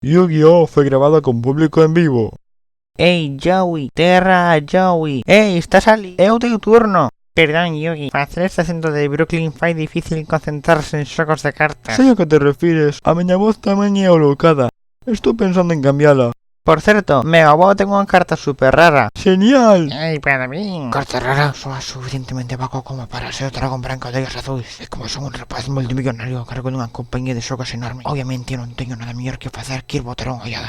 Yu-Gi-Oh! Fue grabado con público en vivo. Ei, Joey, terra, Joey. Ei, estás ali, é o teu turno. Perdón, Yugi, facer este acento de Brooklyn fai difícil concentrarse en xogos de cartas. Sei a que te refires, a miña voz tamén é holocada. Estou pensando en cambiala. Por certo, meu avó ten unha carta super rara. ¡Genial! Ei, parabéns. Carta rara, soa suficientemente vago como para ser o dragón branco de ollos azuis. E como son un rapaz multimillonario a cargo dunha compañía de xogos enorme, obviamente eu non teño nada mellor que facer que ir botar unha ollada.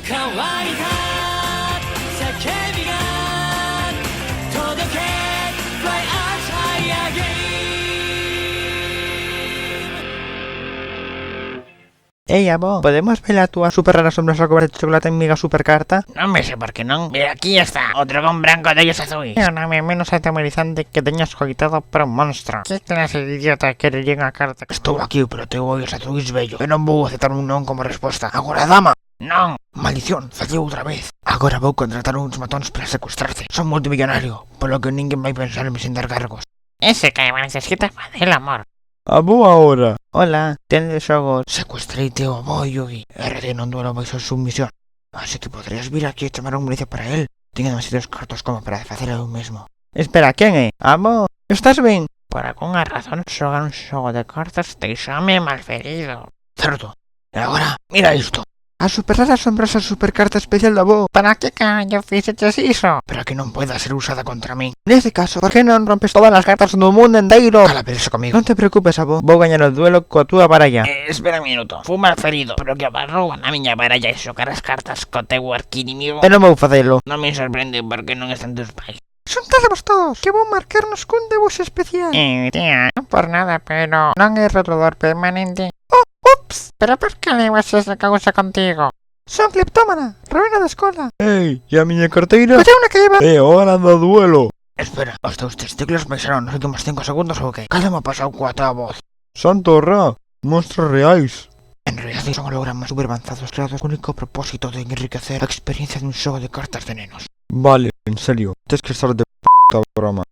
Ei, avó, podemos ver a túa super rara sombrosa coberta de chocolate en miga super carta? Non me sei por que non. Mira, aquí está, o dragón branco de ollos azuis. É o nome menos atemorizante que teñas coitado para un monstro. Que clase de idiota quere lle unha carta? Estou aquí, pero teu ollos azuis bello. Eu non vou aceptar un non como resposta. Agora, dama! Non! Maldición, fallei outra vez. Agora vou contratar uns matóns para secuestrarte. Son multimillonario, polo que ninguén vai pensar en me sentar cargos. Ese que necesita facer amor. Avó ahora. Hola, tendes xogos. Secuestrei teu avó, Yugi. RD non duelo baixo submisión. Así que podrías vir aquí e chamar un milicia para él. Teño demasiados cartos como para facer eu mesmo. Espera, quen é? Avó, estás ben? Por algunha razón, xogar un xogo de cartas deixame malferido. Certo. E agora, mira isto. A super rara asombrosa super carta especial da avó. Para que caño fixeches iso? Para que non poida ser usada contra min. Neste caso, por que non rompes todas as cartas do mundo enteiro? Cala, pero comigo. Non te preocupes, avó. Vou gañar o duelo coa túa baralla. Espera un minuto. Fui malferido, pero que abarrou na miña baralla e xocar as cartas co teu arquinimigo. Pero non vou facelo. Non me sorprende porque non están teus pais. Xuntadevos todos, que vou marcarnos cun debuxo especial. Tía, non por nada, pero non é rotulador permanente. Ups, pero por que levas esa causa contigo? Son cleptómana, ruína da escola. Ei, e a miña carteira? Pois é unha que leva. É hora do duelo. Espera, os teus testículos baixaron nos últimos 5 segundos ou que? Cal me pasou coa tua voz? Santo Ra, monstros reais. En realidade son hologramas super avanzados creados con o único propósito de enriquecer a experiencia dun xogo de cartas de nenos. Vale, en serio, tes que estar de p*** broma.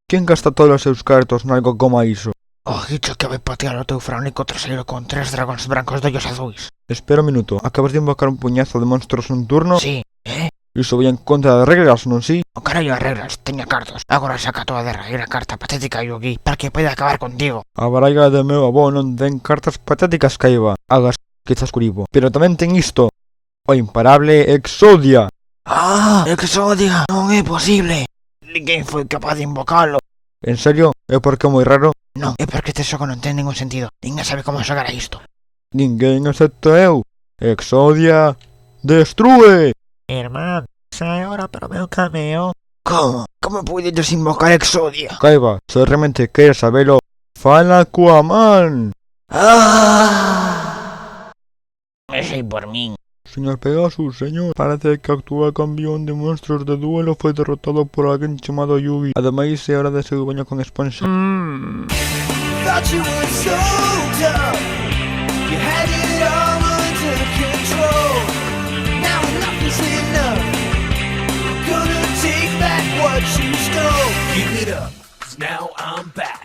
Quen gasta todos os seus cartos nalgo como iso? O dicho que vai patear o teu faraónico traseiro con 3 dragóns brancos de ollos azuis. Espera un minuto, acabas de invocar un puñazo de monstros nun turno? Sí, Iso vai en contra das regras, non si? O carallo as regras, teña cartos. Agora saca a tua derradeira carta patética, Yugi, para que poida acabar contigo. A baralla de meu avó non ten cartas patéticas que iba. Hagas que estás curibo. Pero tamén ten isto. O imparable Exodia. Exodia, non é posible. Ninguén foi capaz de invocalo. En serio? É porque é moi raro? Non, é porque este xogo non ten ningún sentido. Ninguén sabe como xogar a isto. Ninguén excepto eu. Exodia, destrúe! Irmán, xa é hora para o meu cameo. Como? Como podedes invocar Exodia? Caiba, se realmente queres sabelo, fala coa man. Me sei por min. Señor Pegasus, señor, parece que o actual campeón de monstros de duelo foi derrotado por alguén chamado Yugi. Ademais, é hora de seu baño con esponxa. Thought you were so tough. You had it all under control. Now enough is enough. Gonna take back what you stole. Keep it up, 'cause now I'm back.